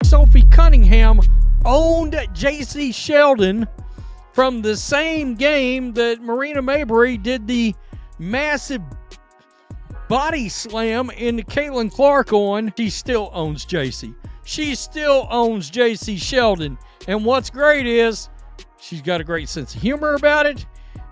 Sophie Cunningham owned JC Sheldon from the same game that Marina Mabrey did the massive body slam into Caitlin Clark on. She still owns JC. She still owns JC Sheldon. And what's great is she's got a great sense of humor about it,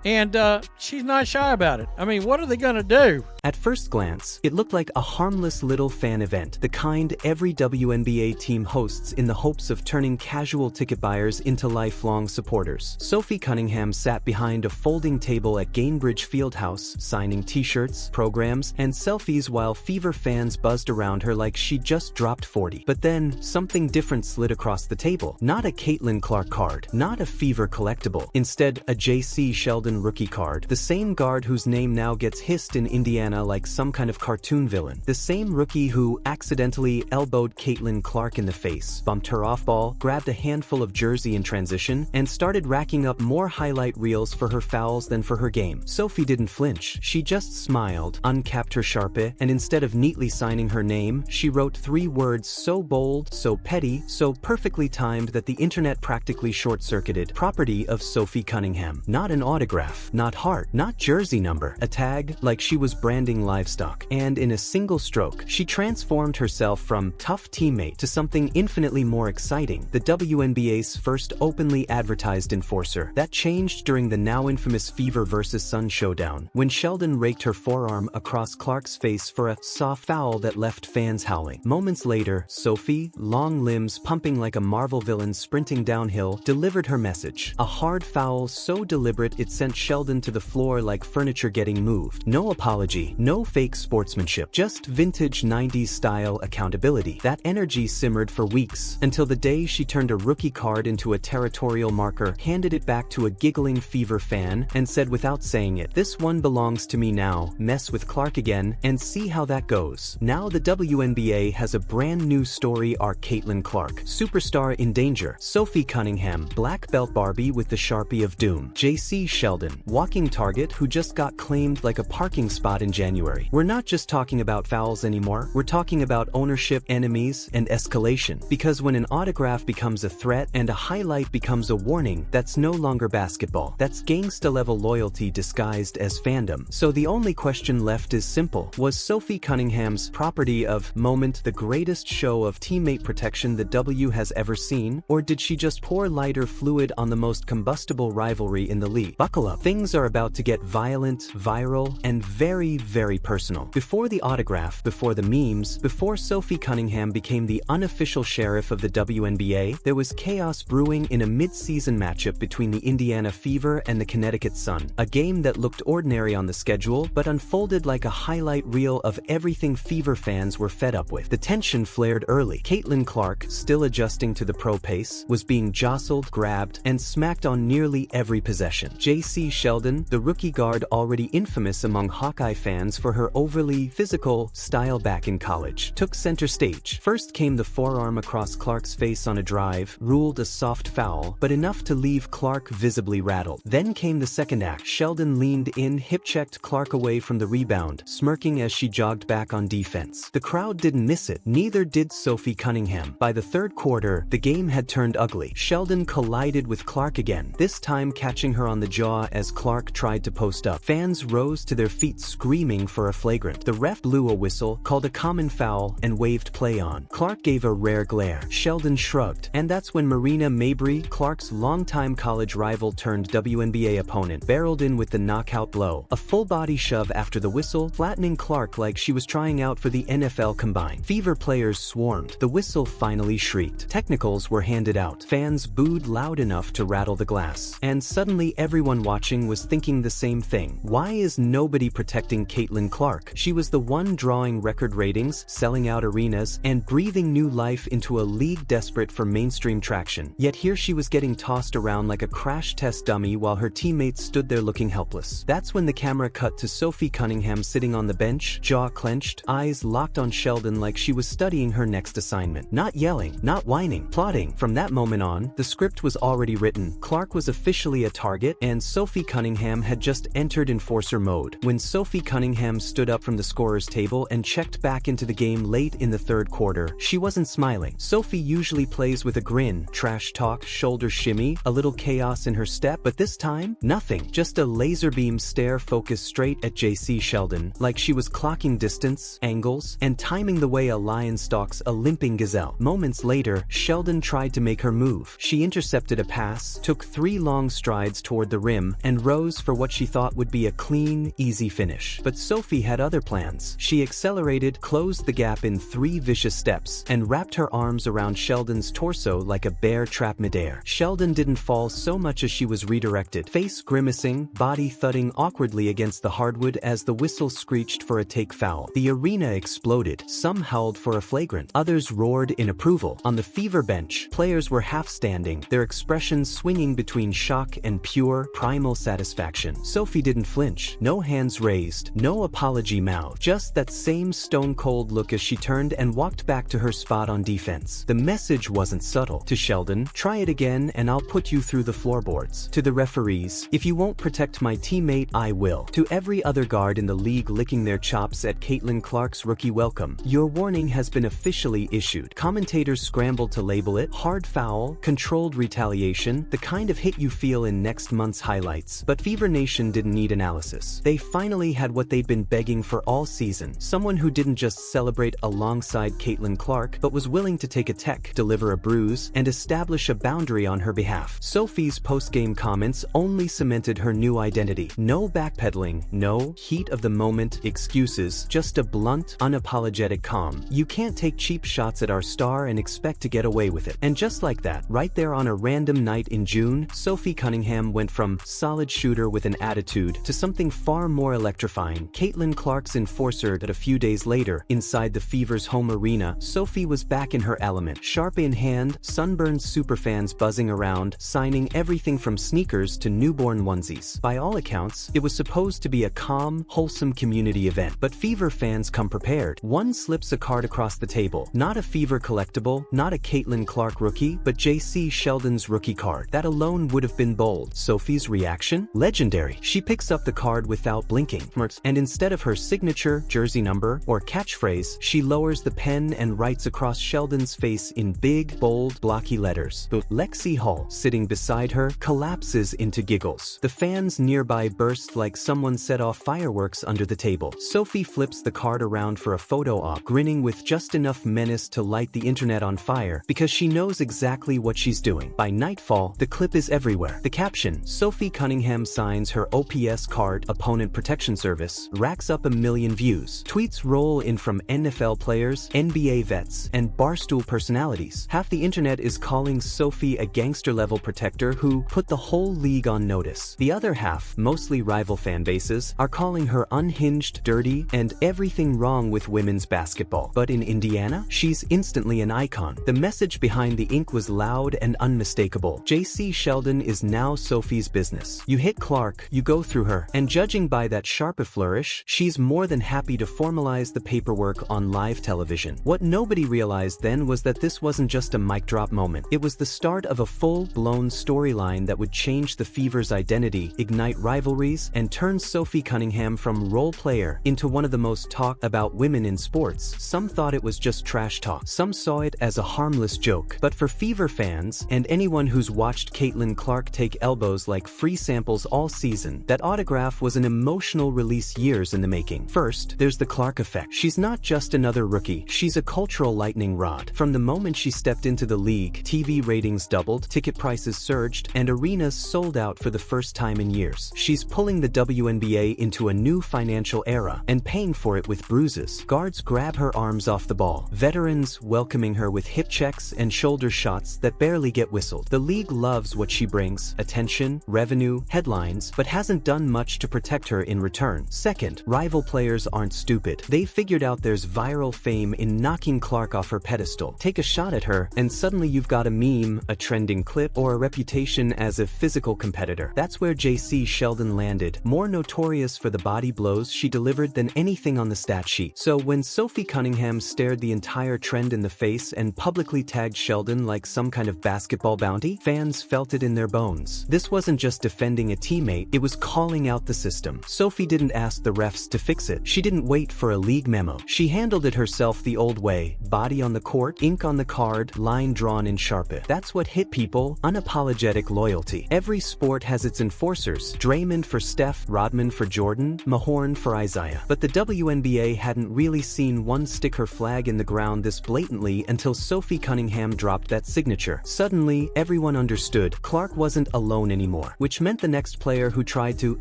and she's not shy about it. I mean, what are they going to do? At first glance, it looked like a harmless little fan event, the kind every WNBA team hosts in the hopes of turning casual ticket buyers into lifelong supporters. Sophie Cunningham sat behind a folding table at Gainbridge Fieldhouse, signing t-shirts, programs, and selfies while Fever fans buzzed around her like she'd just dropped 40. But then, something different slid across the table. Not a Caitlin Clark card, not a Fever collectible. Instead, a JC Sheldon rookie card, the same guard whose name now gets hissed in Indiana like some kind of cartoon villain. The same rookie who accidentally elbowed Caitlin Clark in the face, bumped her off ball, grabbed a handful of jersey in transition, and started racking up more highlight reels for her fouls than for her game. Sophie didn't flinch. She just smiled, uncapped her Sharpie, and instead of neatly signing her name, she wrote 3 words so bold, so petty, so perfectly timed that the internet practically short-circuited. Property of Sophie Cunningham. Not an autograph, not heart, not jersey number. A tag like she was branding livestock. And in a single stroke, she transformed herself from tough teammate to something infinitely more exciting, the WNBA's first openly advertised enforcer. That changed during the now infamous Fever vs. Sun showdown, when Sheldon raked her forearm across Clark's face for a soft foul that left fans howling. Moments later, Sophie, long limbs pumping like a Marvel villain sprinting downhill, delivered her message. A hard foul so deliberate it sent Sheldon to the floor like furniture getting moved. No apology, no fake sportsmanship, just vintage 90s style accountability. That energy simmered for weeks, until the day she turned a rookie card into a territorial marker, handed it back to a giggling Fever fan, and said without saying it, "This one belongs to me now, mess with Clark again, and see how that goes." Now the WNBA has a brand new story arc. Caitlin Clark, superstar in danger. Sophie Cunningham, black belt Barbie with the Sharpie of doom. JC Sheldon, walking target who just got claimed like a parking spot in January. We're not just talking about fouls anymore, we're talking about ownership, enemies, and escalation. Because when an autograph becomes a threat and a highlight becomes a warning, that's no longer basketball. That's gangsta-level loyalty disguised as fandom. So the only question left is simple. Was Sophie Cunningham's property of moment the greatest show of teammate protection the W has ever seen? Or did she just pour lighter fluid on the most combustible rivalry in the league? Buckle up. Things are about to get violent, viral, and very, very personal. Before the autograph, before the memes, before Sophie Cunningham became the unofficial sheriff of the WNBA, there was chaos brewing in a mid-season matchup between the Indiana Fever and the Connecticut Sun. A game that looked ordinary on the schedule, but unfolded like a highlight reel of everything Fever fans were fed up with. The tension flared early. Caitlin Clark, still adjusting to the pro pace, was being jostled, grabbed, and smacked on nearly every possession. JC Sheldon, the rookie guard already infamous among Hawkeye fans for her overly physical style back in college, took center stage. First came the forearm across Clark's face on a drive, ruled a soft foul, but enough to leave Clark visibly rattled. Then came the second act. Sheldon leaned in, hip-checked Clark away from the rebound, smirking as she jogged back on defense. The crowd didn't miss it, neither did Sophie Cunningham. By the third quarter, the game had turned ugly. Sheldon collided with Clark again, this time catching her on the jaw as Clark tried to post up. Fans rose to their feet screaming for a flagrant. The ref blew a whistle, called a common foul, and waved play on. Clark gave a rare glare. Sheldon shrugged. And that's when Marina Mabrey, Clark's longtime college rival turned WNBA opponent, barreled in with the knockout blow. A full-body shove after the whistle, flattening Clark like she was trying out for the NFL combine. Fever players swarmed. The whistle finally shrieked. Technicals were handed out. Fans booed loud enough to rattle the glass. And suddenly everyone watching was thinking the same thing. Why is nobody protecting Caitlin Clark? She was the one drawing record ratings, selling out arenas, and breathing new life into a league desperate for mainstream traction. Yet here she was getting tossed around like a crash test dummy while her teammates stood there looking helpless. That's when the camera cut to Sophie Cunningham sitting on the bench, jaw clenched, eyes locked on Sheldon like she was studying her next assignment. Not yelling, not whining, plotting. From that moment on, the script was already written. Clark was officially a target, and Sophie Cunningham had just entered enforcer mode. When Sophie Cunningham Cunningham stood up from the scorer's table and checked back into the game late in the third quarter. She wasn't smiling. Sophie usually plays with a grin, trash talk, shoulder shimmy, a little chaos in her step, but this time, nothing. Just a laser beam stare focused straight at JC Sheldon, like she was clocking distance, angles, and timing the way a lion stalks a limping gazelle. Moments later, Sheldon tried to make her move. She intercepted a pass, took 3 long strides toward the rim, and rose for what she thought would be a clean, easy finish. But Sophie had other plans. She accelerated, closed the gap in 3 vicious steps, and wrapped her arms around Sheldon's torso like a bear trapped midair. Sheldon didn't fall so much as she was redirected, face grimacing, body thudding awkwardly against the hardwood as the whistle screeched for a take foul. The arena exploded. Some howled for a flagrant. Others roared in approval. On the Fever bench, players were half standing, their expressions swinging between shock and pure, primal satisfaction. Sophie didn't flinch. No hands raised, no apology mouthed, just that same stone-cold look as she turned and walked back to her spot on defense. The message wasn't subtle. To Sheldon, try it again and I'll put you through the floorboards. To the referees, if you won't protect my teammate, I will. To every other guard in the league licking their chops at Caitlin Clark's rookie welcome, your warning has been officially issued. Commentators scrambled to label it hard foul, controlled retaliation, the kind of hit you feel in next month's highlights. But Fever Nation didn't need analysis. They finally had what they'd been begging for all season. Someone who didn't just celebrate alongside Caitlin Clark, but was willing to take a tech, deliver a bruise, and establish a boundary on her behalf. Sophie's post-game comments only cemented her new identity. No backpedaling, no heat of the moment excuses, just a blunt, unapologetic calm. You can't take cheap shots at our star and expect to get away with it. And just like that, right there on a random night in June, Sophie Cunningham went from solid shooter with an attitude to something far more electrifying. Caitlin Clark's enforcer. That a few days later, inside the Fever's home arena, Sophie was back in her element. Sharp in hand, sunburned superfans buzzing around, signing everything from sneakers to newborn onesies. By all accounts, it was supposed to be a calm, wholesome community event, but Fever fans come prepared. One slips a card across the table. Not a Fever collectible, not a Caitlin Clark rookie, but JC Sheldon's rookie card. That alone would have been bold. Sophie's reaction? Legendary. She picks up the card without blinking, and instead of her signature, jersey number, or catchphrase, she lowers the pen and writes across Sheldon's face in big, bold, blocky letters. But Lexi Hull, sitting beside her, collapses into giggles. The fans nearby burst like someone set off fireworks under the table. Sophie flips the card around for a photo op, grinning with just enough menace to light the internet on fire, because she knows exactly what she's doing. By nightfall, the clip is everywhere. The caption, Sophie Cunningham signs her OPS card, Opponent Protection Service, racks up 1 million views. Tweets roll in from NFL players, NBA vets, and barstool personalities. Half the internet is calling Sophie a gangster-level protector who put the whole league on notice. The other half, mostly rival fan bases, are calling her unhinged, dirty, and everything wrong with women's basketball. But in Indiana, she's instantly an icon. The message behind the ink was loud and unmistakable. JC Sheldon is now Sophie's business. You hit Clark, you go through her, and judging by that sharp flourish, she's more than happy to formalize the paperwork on live television. What nobody realized then was that this wasn't just a mic drop moment. It was the start of a full-blown storyline that would change the Fever's identity, ignite rivalries, and turn Sophie Cunningham from role player into one of the most talked about women in sports. Some thought it was just trash talk. Some saw it as a harmless joke. But for Fever fans, and anyone who's watched Caitlin Clark take elbows like free samples all season, that autograph was an emotional release years in the making. First, there's the Clark effect. She's not just another rookie, she's a cultural lightning rod. From the moment she stepped into the league, TV ratings doubled, ticket prices surged, and arenas sold out for the first time in years. She's pulling the WNBA into a new financial era, and paying for it with bruises. Guards grab her arms off the ball, veterans welcoming her with hip checks and shoulder shots that barely get whistled. The league loves what she brings, attention, revenue, headlines, but hasn't done much to protect her in return. Second, rival players aren't stupid. They figured out there's viral fame in knocking Clark off her pedestal. Take a shot at her, and suddenly you've got a meme, a trending clip, or a reputation as a physical competitor. That's where JC Sheldon landed, more notorious for the body blows she delivered than anything on the stat sheet. So when Sophie Cunningham stared the entire trend in the face and publicly tagged Sheldon like some kind of basketball bounty, fans felt it in their bones. This wasn't just defending a teammate, it was calling out the system. Sophie didn't ask asked the refs to fix it. She didn't wait for a league memo. She handled it herself the old way. Body on the court, ink on the card, line drawn in Sharpie. That's what hit people, unapologetic loyalty. Every sport has its enforcers. Draymond for Steph, Rodman for Jordan, Mahorn for Isaiah. But the WNBA hadn't really seen one stick her flag in the ground this blatantly until Sophie Cunningham dropped that signature. Suddenly, everyone understood Clark wasn't alone anymore, which meant the next player who tried to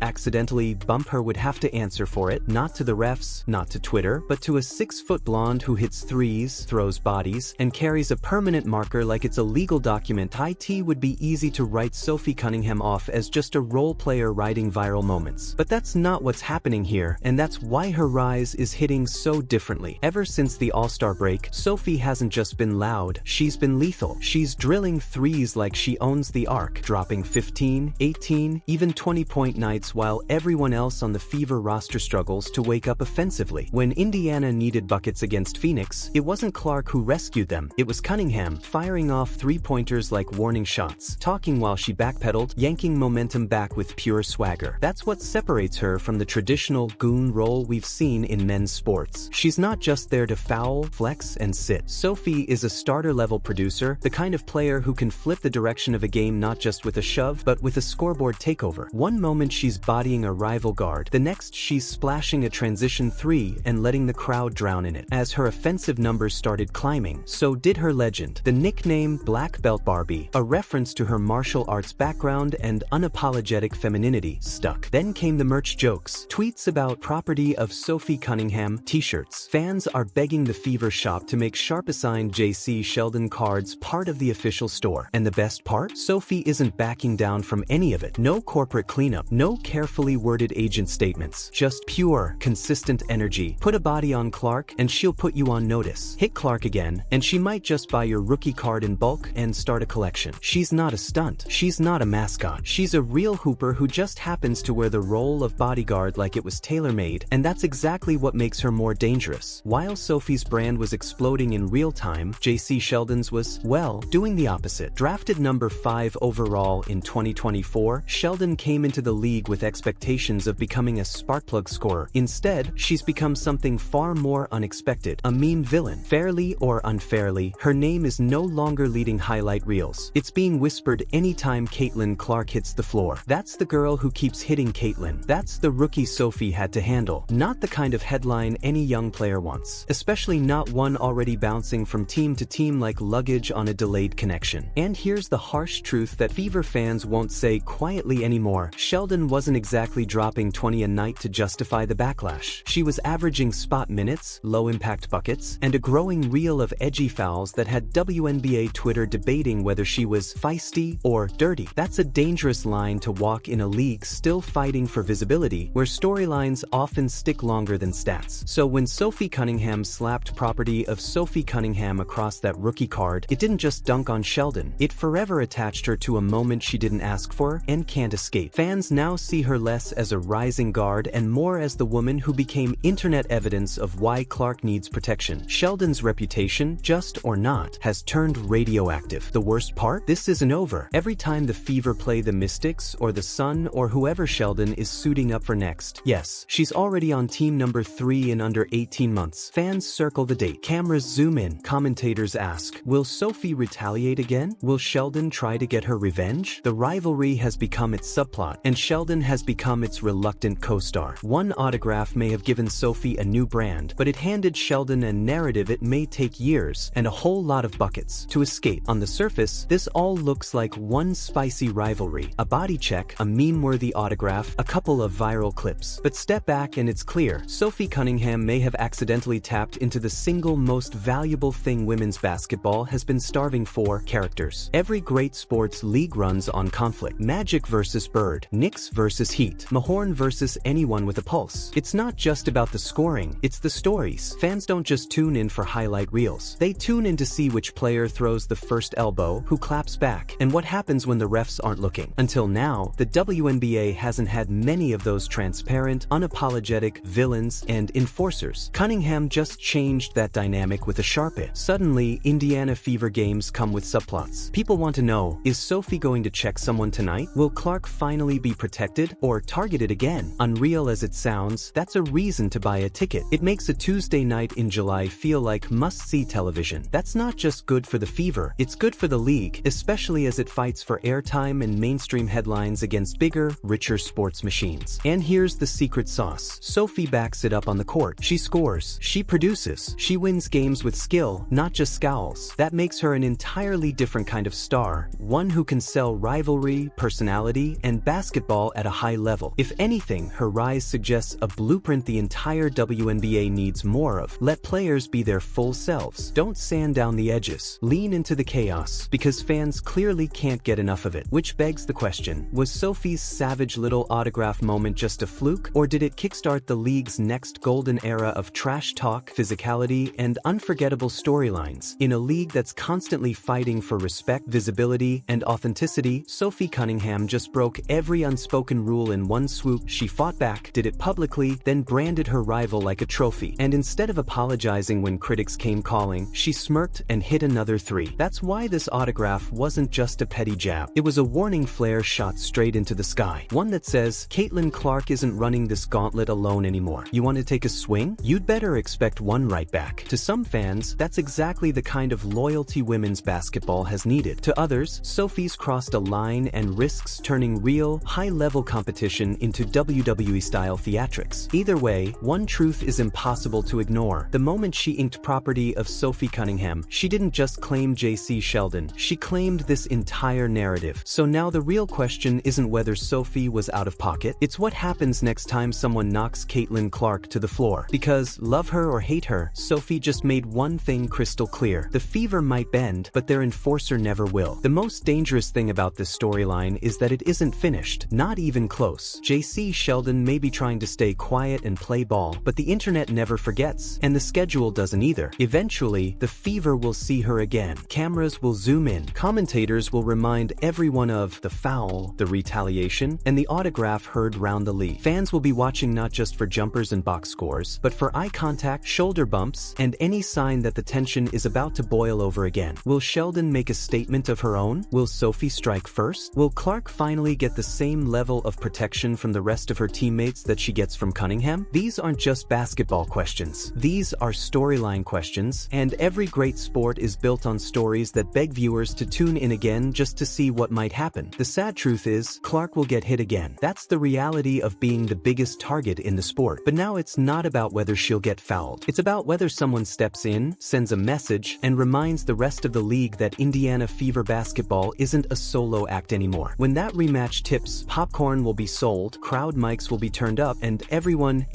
accidentally bump her would have to answer for it, not to the refs, not to Twitter, but to a 6-foot blonde who hits threes, throws bodies, and carries a permanent marker like it's a legal document. It would be easy to write Sophie Cunningham off as just a role player writing viral moments. But that's not what's happening here, and that's why her rise is hitting so differently. Ever since the All-Star break, Sophie hasn't just been loud, she's been lethal. She's drilling threes like she owns the arc, dropping 15, 18, even 20-point nights while everyone else on the Fever roster struggles to wake up offensively. When Indiana needed buckets against Phoenix, it wasn't Clark who rescued them, it was Cunningham, firing off three-pointers like warning shots, talking while she backpedaled, yanking momentum back with pure swagger. That's what separates her from the traditional goon role we've seen in men's sports. She's not just there to foul, flex, and sit. Sophie is a starter-level producer, the kind of player who can flip the direction of a game not just with a shove, but with a scoreboard takeover. One moment she's bodying a rival guard, the next she's splashing a transition three and letting the crowd drown in it. As her offensive numbers started climbing, so did her legend. The nickname Black Belt Barbie, a reference to her martial arts background and unapologetic femininity, stuck. Then came the merch jokes, tweets about property of Sophie Cunningham, t-shirts. Fans are begging the Fever shop to make sharp-assigned JC Sheldon cards part of the official store. And the best part? Sophie isn't backing down from any of it. No corporate cleanup, no carefully worded agent statements, just pure, consistent energy. Put a body on Clark and she'll put you on notice. Hit Clark again and she might just buy your rookie card in bulk and start a collection. She's not a stunt. She's not a mascot. She's a real hooper who just happens to wear the role of bodyguard like it was tailor-made, and that's exactly what makes her more dangerous. While Sophie's brand was exploding in real time, JC Sheldon's was, well, doing the opposite. Drafted number 5 overall in 2024, Sheldon came into the league with expectations of becoming a sparkplug scorer. Instead, she's become something far more unexpected, a meme villain. Fairly or unfairly, her name is no longer leading highlight reels. It's being whispered anytime Caitlin Clark hits the floor. That's the girl who keeps hitting Caitlin. That's the rookie Sophie had to handle. Not the kind of headline any young player wants, especially not one already bouncing from team to team like luggage on a delayed connection. And here's the harsh truth that Fever fans won't say quietly anymore. Sheldon wasn't exactly dropping 20 a night to justify the backlash. She was averaging spot minutes, low-impact buckets, and a growing reel of edgy fouls that had WNBA Twitter debating whether she was feisty or dirty. That's a dangerous line to walk in a league still fighting for visibility, where storylines often stick longer than stats. So when Sophie Cunningham slapped property of Sophie Cunningham across that rookie card, it didn't just dunk on Sheldon. It forever attached her to a moment she didn't ask for and can't escape. Fans now see her less as a rising guard and more as the woman who became internet evidence of why Clark needs protection. Sheldon's reputation, just or not, has turned radioactive. The worst part? This isn't over. Every time the Fever play the Mystics or the Sun or whoever Sheldon is suiting up for next, yes, she's already on team number 3 in under 18 months. Fans circle the date. Cameras zoom in. Commentators ask, will Sophie retaliate again? Will Sheldon try to get her revenge? The rivalry has become its subplot, and Sheldon has become its reluctant co-star. One autograph may have given Sophie a new brand, but it handed Sheldon a narrative it may take years and a whole lot of buckets to escape. On the surface, this all looks like one spicy rivalry, a body check, a meme-worthy autograph, a couple of viral clips. But step back and it's clear, Sophie Cunningham may have accidentally tapped into the single most valuable thing women's basketball has been starving for: characters. Every great sports league runs on conflict. Magic versus Bird, Knicks versus Heat, Mahorn versus anyone with a pulse. It's not just about the scoring, it's the stories. Fans don't just tune in for highlight reels. They tune in to see which player throws the first elbow, who claps back, and what happens when the refs aren't looking. Until now, the WNBA hasn't had many of those transparent, unapologetic villains and enforcers. Cunningham just changed that dynamic with a Sharpie. Suddenly, Indiana Fever games come with subplots. People want to know, is Sophie going to check someone tonight? Will Clark finally be protected or targeted again? Unreal real as it sounds, that's a reason to buy a ticket. It makes a Tuesday night in July feel like must-see television. That's not just good for the Fever, it's good for the league, especially as it fights for airtime and mainstream headlines against bigger, richer sports machines. And here's the secret sauce. Sophie backs it up on the court. She scores, she produces, she wins games with skill, not just scowls. That makes her an entirely different kind of star, one who can sell rivalry, personality, and basketball at a high level. If anything, her rise suggests a blueprint the entire WNBA needs more of. Let players be their full selves. Don't sand down the edges. Lean into the chaos, because fans clearly can't get enough of it. Which begs the question, was Sophie's savage little autograph moment just a fluke, or did it kickstart the league's next golden era of trash talk, physicality, and unforgettable storylines? In a league that's constantly fighting for respect, visibility, and authenticity, Sophie Cunningham just broke every unspoken rule in one swoop. She fought back, did it publicly, then branded her rival like a trophy. And instead of apologizing when critics came calling, she smirked and hit another three. That's why this autograph wasn't just a petty jab. It was a warning flare shot straight into the sky. One that says, Caitlin Clark isn't running this gauntlet alone anymore. You want to take a swing? You'd better expect one right back. To some fans, that's exactly the kind of loyalty women's basketball has needed. To others, Sophie's crossed a line and risks turning real, high-level competition into WWE-style theatrics. Either way, one truth is impossible to ignore. The moment she inked property of Sophie Cunningham, she didn't just claim JC Sheldon, she claimed this entire narrative. So now the real question isn't whether Sophie was out of pocket, it's what happens next time someone knocks Caitlin Clark to the floor. Because, love her or hate her, Sophie just made one thing crystal clear. The Fever might bend, but their enforcer never will. The most dangerous thing about this storyline is that it isn't finished. Not even close. JC Sheldon may be trying to stay quiet and play ball, but the internet never forgets, and the schedule doesn't either. Eventually, the Fever will see her again. Cameras will zoom in. Commentators will remind everyone of the foul, the retaliation, and the autograph heard round the league. Fans will be watching not just for jumpers and box scores, but for eye contact, shoulder bumps, and any sign that the tension is about to boil over again. Will Sheldon make a statement of her own? Will Sophie strike first? Will Clark finally get the same level of protection from the rest of her teammates that she gets from Cunningham? These aren't just basketball questions. These are storyline questions, and every great sport is built on stories that beg viewers to tune in again just to see what might happen. The sad truth is, Clark will get hit again. That's the reality of being the biggest target in the sport. But now it's not about whether she'll get fouled. It's about whether someone steps in, sends a message, and reminds the rest of the league that Indiana Fever basketball isn't a solo act anymore. When that rematch tips, popcorn will be sold, crowd mics will be turned up, and everyone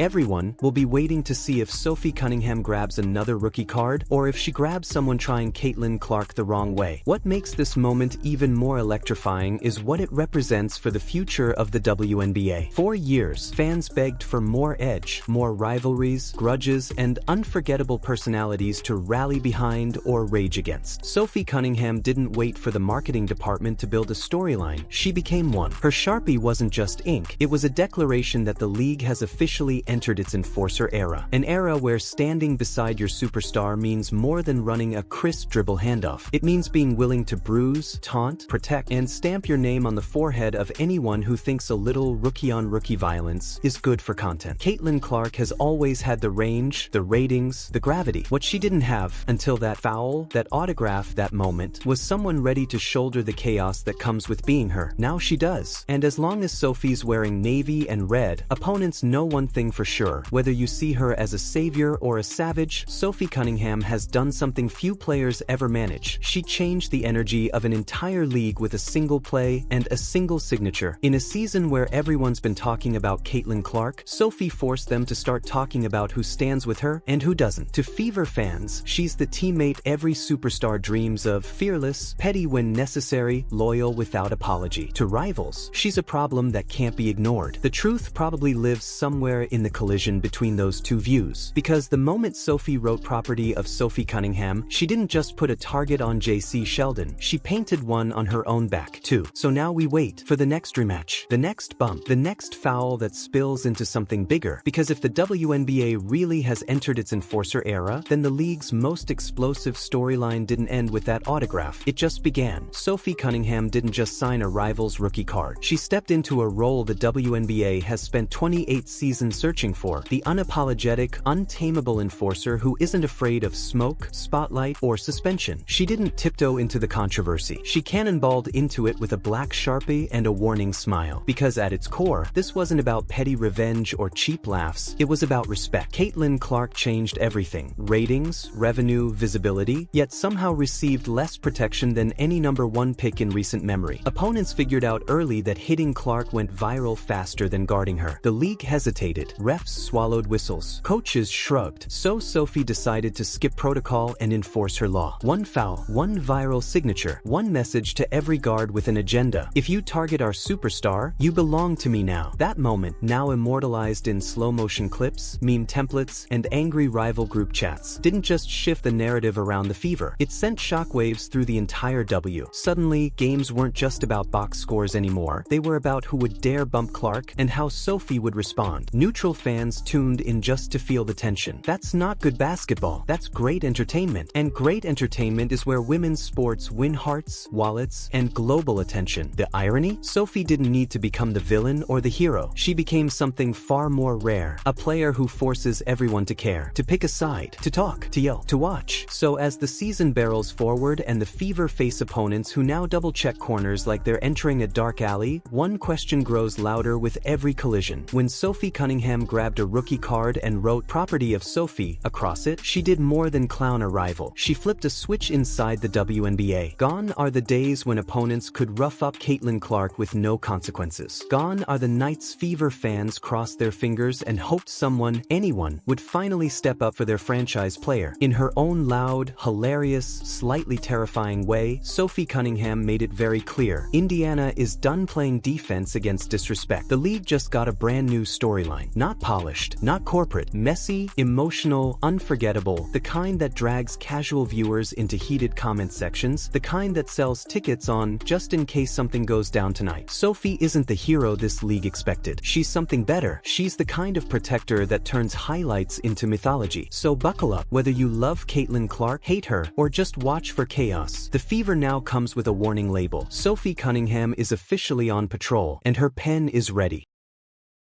will be waiting to see if Sophie Cunningham grabs another rookie card, or if she grabs someone trying Caitlin Clark the wrong way. What makes this moment even more electrifying is what it represents for the future of the WNBA. For years, fans begged for more edge, more rivalries, grudges, and unforgettable personalities to rally behind or rage against. Sophie Cunningham didn't wait for the marketing department to build a storyline. She became one. Her Sharpie wasn't just ink. It was a declaration that the league has officially entered its enforcer era. An era where standing beside your superstar means more than running a crisp dribble handoff. It means being willing to bruise, taunt, protect, and stamp your name on the forehead of anyone who thinks a little rookie-on-rookie violence is good for content. Caitlin Clark has always had the range, the ratings, the gravity. What she didn't have until that foul, that autograph, that moment, was someone ready to shoulder the chaos that comes with being her. Now she does. And as long as Sophie's wearing navy and red, opponents know one thing for sure. Whether you see her as a savior or a savage, Sophie Cunningham has done something few players ever manage. She changed the energy of an entire league with a single play and a single signature. In a season where everyone's been talking about Caitlin Clark, Sophie forced them to start talking about who stands with her and who doesn't. To Fever fans, she's the teammate every superstar dreams of, fearless, petty when necessary, loyal without apology. To rivals, she's a problem that can't be ignored. The truth probably lives somewhere in the collision between those two views. Because the moment Sophie wrote property of Sophie Cunningham, she didn't just put a target on JC Sheldon, she painted one on her own back too. So now we wait for the next rematch, the next bump, the next foul that spills into something bigger. Because if the WNBA really has entered its enforcer era, then the league's most explosive storyline didn't end with that autograph. It just began. Sophie Cunningham didn't just sign a rival's rookie card. She stepped into a role the WNBA has spent 28 seasons searching for, the unapologetic, untamable enforcer who isn't afraid of smoke, spotlight, or suspension. She didn't tiptoe into the controversy. She cannonballed into it with a black Sharpie and a warning smile. Because at its core, this wasn't about petty revenge or cheap laughs, it was about respect. Caitlin Clark changed everything. Ratings, revenue, visibility, yet somehow received less protection than any #1 pick in recent memory. Opponents figured out early that hitting Clark went viral faster than guarding her. The league hesitated. Refs swallowed whistles. Coaches shrugged. So Sophie decided to skip protocol and enforce her law. One foul, one viral signature, one message to every guard with an agenda. If you target our superstar, you belong to me now. That moment, now immortalized in slow-motion clips, meme templates, and angry rival group chats, didn't just shift the narrative around the Fever. It sent shockwaves through the entire W. Suddenly, games weren't just about box scores anymore. They were about who would dare bump Clark and how Sophie would respond. Neutral fans tuned in just to feel the tension. That's not good basketball. That's great entertainment. And great entertainment is where women's sports win hearts, wallets, and global attention. The irony? Sophie didn't need to become the villain or the hero. She became something far more rare. A player who forces everyone to care, to pick a side, to talk, to yell, to watch. So as the season barrels forward and the Fever face opponents who now double-check corners like they're entering a dark alley, one question grows louder with every collision. When Sophie Cunningham grabbed a rookie card and wrote "Property of Sophie" across it, she did more than clown a rival. She flipped a switch inside the WNBA. Gone are the days when opponents could rough up Caitlin Clark with no consequences. Gone are the nights Fever fans crossed their fingers and hoped someone, anyone, would finally step up for their franchise player. In her own loud, hilarious, slightly terrifying way, Sophie Cunningham made it very clear. Indiana is done playing defense against disrespect. The league just got a brand new storyline. Not polished, not corporate, messy, emotional, unforgettable, the kind that drags casual viewers into heated comment sections, the kind that sells tickets on just in case something goes down tonight. Sophie isn't the hero this league expected. She's something better. She's the kind of protector that turns highlights into mythology. So buckle up. Whether you love Caitlin Clark, hate her, or just watch for chaos, the Fever now comes with a warning label. Sophie Cunningham is officially on patrol, and her pen is ready.